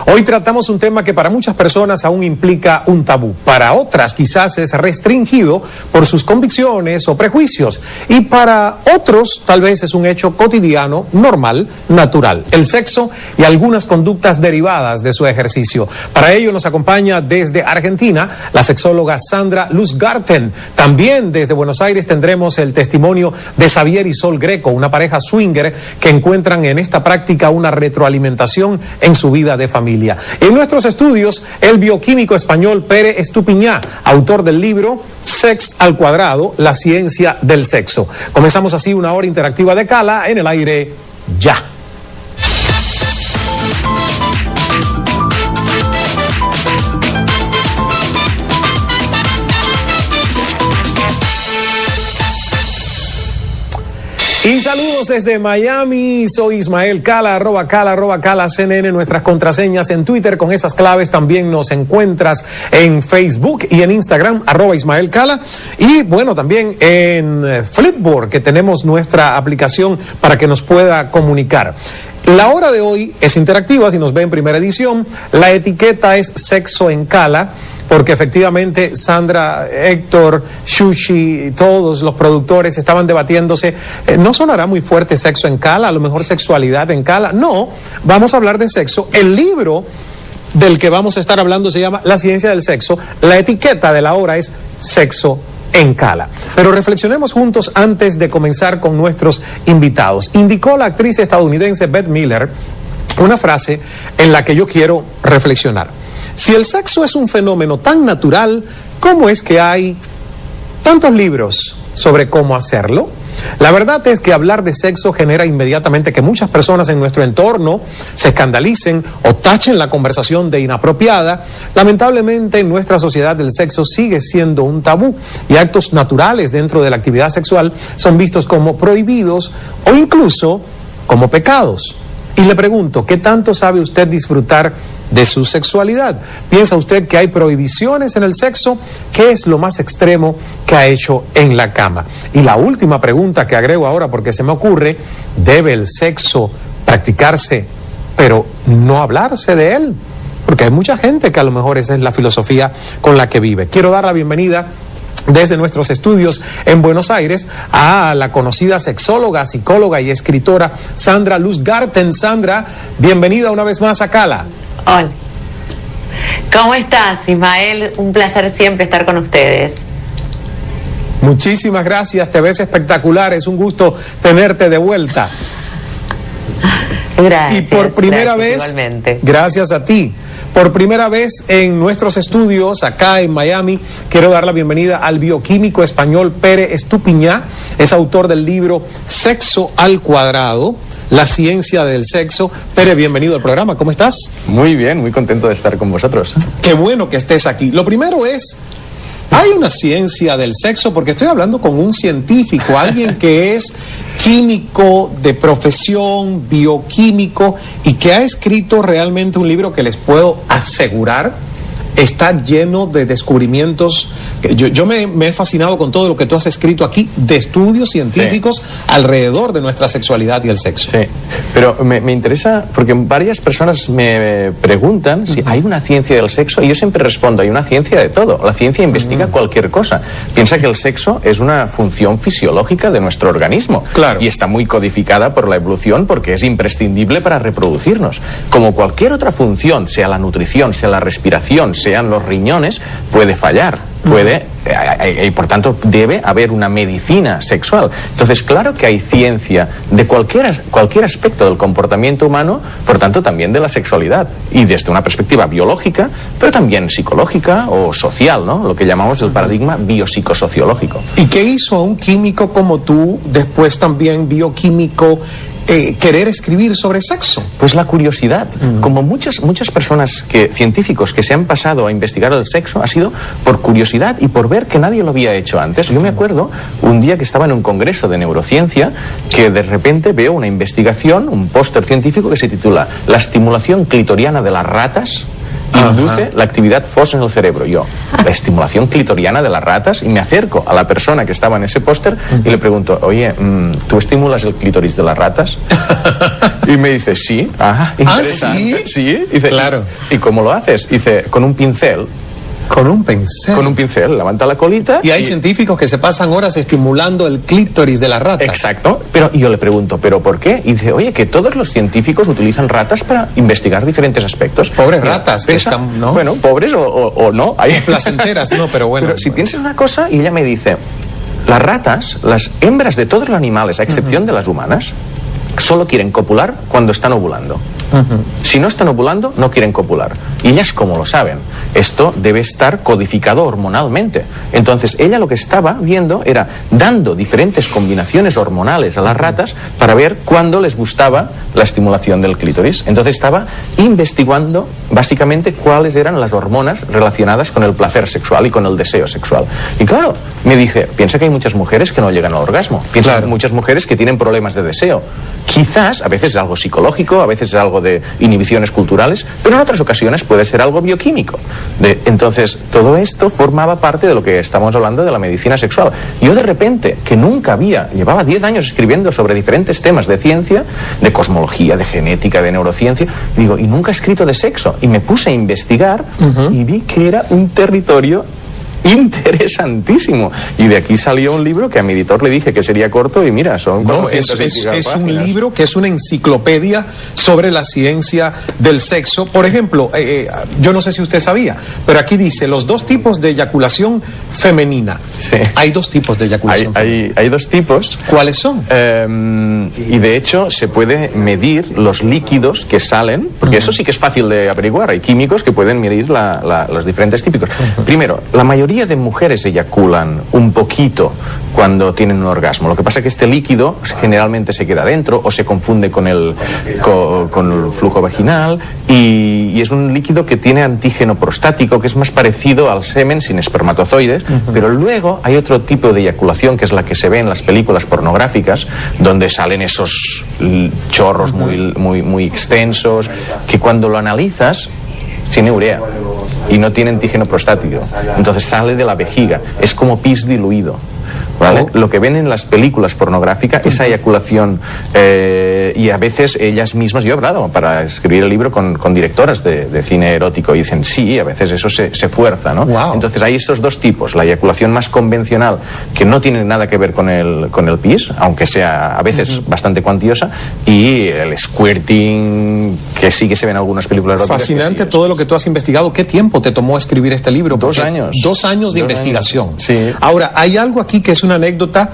Hoy tratamos un tema que para muchas personas aún implica un tabú. Para otras quizás es restringido por sus convicciones o prejuicios. Y para otros tal vez es un hecho cotidiano, normal, natural. El sexo y algunas conductas derivadas de su ejercicio. Para ello nos acompaña desde Argentina la sexóloga Sandra Luzgarten. También desde Buenos Aires tendremos el testimonio de Xavier y Sol Greco, una pareja swinger que encuentran en esta práctica una retroalimentación en su vida de familia. En nuestros estudios, el bioquímico español Pere Estupiñán, autor del libro Sex al Cuadrado, la ciencia del sexo. Comenzamos así una hora interactiva de Cala en el aire ya. Y saludos desde Miami, soy Ismael Cala, @Cala CNN, nuestras contraseñas en Twitter, con esas claves también nos encuentras en Facebook y en Instagram, @Ismael Cala, y bueno, también en Flipboard, que tenemos nuestra aplicación para que nos pueda comunicar. La hora de hoy es interactiva, si nos ve en primera edición, la etiqueta es Sexo en Cala, porque efectivamente Sandra, Héctor, Xuxi, todos los productores estaban debatiéndose, ¿no sonará muy fuerte sexo en Cala? A lo mejor sexualidad en Cala. No, vamos a hablar de sexo. El libro del que vamos a estar hablando se llama La ciencia del sexo. La etiqueta de la hora es Sexo en Cala. Pero reflexionemos juntos antes de comenzar con nuestros invitados. Indicó la actriz estadounidense Bette Miller una frase en la que yo quiero reflexionar. Si el sexo es un fenómeno tan natural, ¿cómo es que hay tantos libros sobre cómo hacerlo? La verdad es que hablar de sexo genera inmediatamente que muchas personas en nuestro entorno se escandalicen o tachen la conversación de inapropiada. Lamentablemente, en nuestra sociedad el sexo sigue siendo un tabú y actos naturales dentro de la actividad sexual son vistos como prohibidos o incluso como pecados. Y le pregunto, ¿qué tanto sabe usted disfrutar de su sexualidad? ¿Piensa usted que hay prohibiciones en el sexo? ¿Qué es lo más extremo que ha hecho en la cama? Y la última pregunta que agrego ahora porque se me ocurre, ¿debe el sexo practicarse pero no hablarse de él? Porque hay mucha gente que a lo mejor esa es la filosofía con la que vive. Quiero dar la bienvenida desde nuestros estudios en Buenos Aires a la conocida sexóloga, psicóloga y escritora Sandra Luzgarten. Sandra, bienvenida una vez más a Cala. Hola. ¿Cómo estás, Ismael? Un placer siempre estar con ustedes. Muchísimas gracias, te ves espectacular, es un gusto tenerte de vuelta. Gracias. Y por primera vez, igualmente. Gracias a ti. Por primera vez en nuestros estudios, acá en Miami, quiero dar la bienvenida al bioquímico español Pere Estupiñán. Es autor del libro Sexo al Cuadrado, la ciencia del sexo. Pere, bienvenido al programa, ¿cómo estás? Muy bien, muy contento de estar con vosotros. Qué bueno que estés aquí. Lo primero es, ¿hay una ciencia del sexo? Porque estoy hablando con un científico, alguien que es químico de profesión, bioquímico, y que ha escrito realmente un libro que les puedo asegurar está lleno de descubrimientos. Yo me he fascinado con todo lo que tú has escrito aquí de estudios científicos alrededor de nuestra sexualidad y el sexo. Sí, pero me interesa porque varias personas me preguntan si hay una ciencia del sexo y yo siempre respondo, hay una ciencia de todo. La ciencia investiga cualquier cosa. Piensa que el sexo es una función fisiológica de nuestro organismo. Claro. Y está muy codificada por la evolución porque es imprescindible para reproducirnos. Como cualquier otra función, sea la nutrición, sea la respiración, sean los riñones, puede fallar, y por tanto debe haber una medicina sexual. Entonces, claro que hay ciencia de cualquier aspecto del comportamiento humano, por tanto también de la sexualidad, y desde una perspectiva biológica, pero también psicológica o social, ¿no? Lo que llamamos el paradigma biopsicosociológico. ¿Y qué hizo a un químico como tú, después también bioquímico, querer escribir sobre sexo? Pues la curiosidad. Como muchas personas, científicos que se han pasado a investigar el sexo, ha sido por curiosidad y por ver que nadie lo había hecho antes. Yo me acuerdo un día que estaba en un congreso de neurociencia que de repente veo una investigación, un póster científico que se titula La estimulación clitoriana de las ratas induce la actividad FOS en el cerebro. Yo, la estimulación clitoriana de las ratas, y me acerco a la persona que estaba en ese póster y le pregunto, oye, ¿tú estimulas el clítoris de las ratas? Y me dice, sí. Interesante. Sí. Dice, claro. ¿Y cómo lo haces? Dice, con un pincel. Con un pincel. Con un pincel, levanta la colita. Y hay científicos que se pasan horas estimulando el clítoris de las ratas. Exacto. Pero yo le pregunto, ¿pero por qué? Y dice, oye, que todos los científicos utilizan ratas para investigar diferentes aspectos. Pobres ratas. Piensa, que están, ¿no? Bueno, pobres o no. Hay placenteras, no, pero bueno. Pero si piensas una cosa, y ella me dice, las ratas, las hembras de todos los animales, a excepción de las humanas, solo quieren copular cuando están ovulando. Si no están ovulando, no quieren copular. Y ellas, como lo saben, esto debe estar codificado hormonalmente. Entonces, ella lo que estaba viendo era dando diferentes combinaciones hormonales a las ratas para ver cuándo les gustaba la estimulación del clítoris. Entonces, estaba investigando básicamente cuáles eran las hormonas relacionadas con el placer sexual y con el deseo sexual. Y claro, me dije, piensa que hay muchas mujeres que no llegan al orgasmo. Piensa que hay muchas mujeres que tienen problemas de deseo. Quizás, a veces es algo psicológico, a veces es algo de inhibiciones culturales, pero en otras ocasiones puede ser algo bioquímico. Entonces, todo esto formaba parte de lo que estamos hablando de la medicina sexual. Yo de repente, que nunca llevaba 10 años escribiendo sobre diferentes temas de ciencia, de cosmología, de genética, de neurociencia, digo, y nunca he escrito de sexo. Y me puse a investigar y vi que era un territorio interesantísimo. Y de aquí salió un libro que a mi editor le dije que sería corto y mira, son como es un libro que es una enciclopedia sobre la ciencia del sexo. Por ejemplo, yo no sé si usted sabía, pero aquí dice los dos tipos de eyaculación femenina. Sí. Hay dos tipos de eyaculación femenina. Hay dos tipos. ¿Cuáles son? Y de hecho se puede medir los líquidos que salen, porque eso sí que es fácil de averiguar. Hay químicos que pueden medir los diferentes típicos. Primero, la mayoría de mujeres eyaculan un poquito cuando tienen un orgasmo. Lo que pasa es que este líquido generalmente se queda dentro o se confunde con el flujo vaginal y es un líquido que tiene antígeno prostático, que es más parecido al semen sin espermatozoides, pero luego hay otro tipo de eyaculación que es la que se ve en las películas pornográficas, donde salen esos chorros muy extensos, que cuando lo analizas tiene urea y no tiene antígeno prostático, entonces sale de la vejiga, es como pis diluido, ¿vale? Lo que ven en las películas pornográficas, esa eyaculación, y a veces ellas mismas, yo he hablado para escribir el libro con directoras de cine erótico y dicen, sí, a veces eso se fuerza, ¿no? Wow. Entonces hay estos dos tipos, la eyaculación más convencional, que no tiene nada que ver con el pis, aunque sea a veces bastante cuantiosa, y el squirting, que sí que se ve en algunas películas eróticas. Fascinante sí, todo lo que tú has investigado. ¿Qué tiempo te tomó escribir este libro? 2 años. 2 años de investigación. Sí. Ahora, hay algo aquí que es una anécdota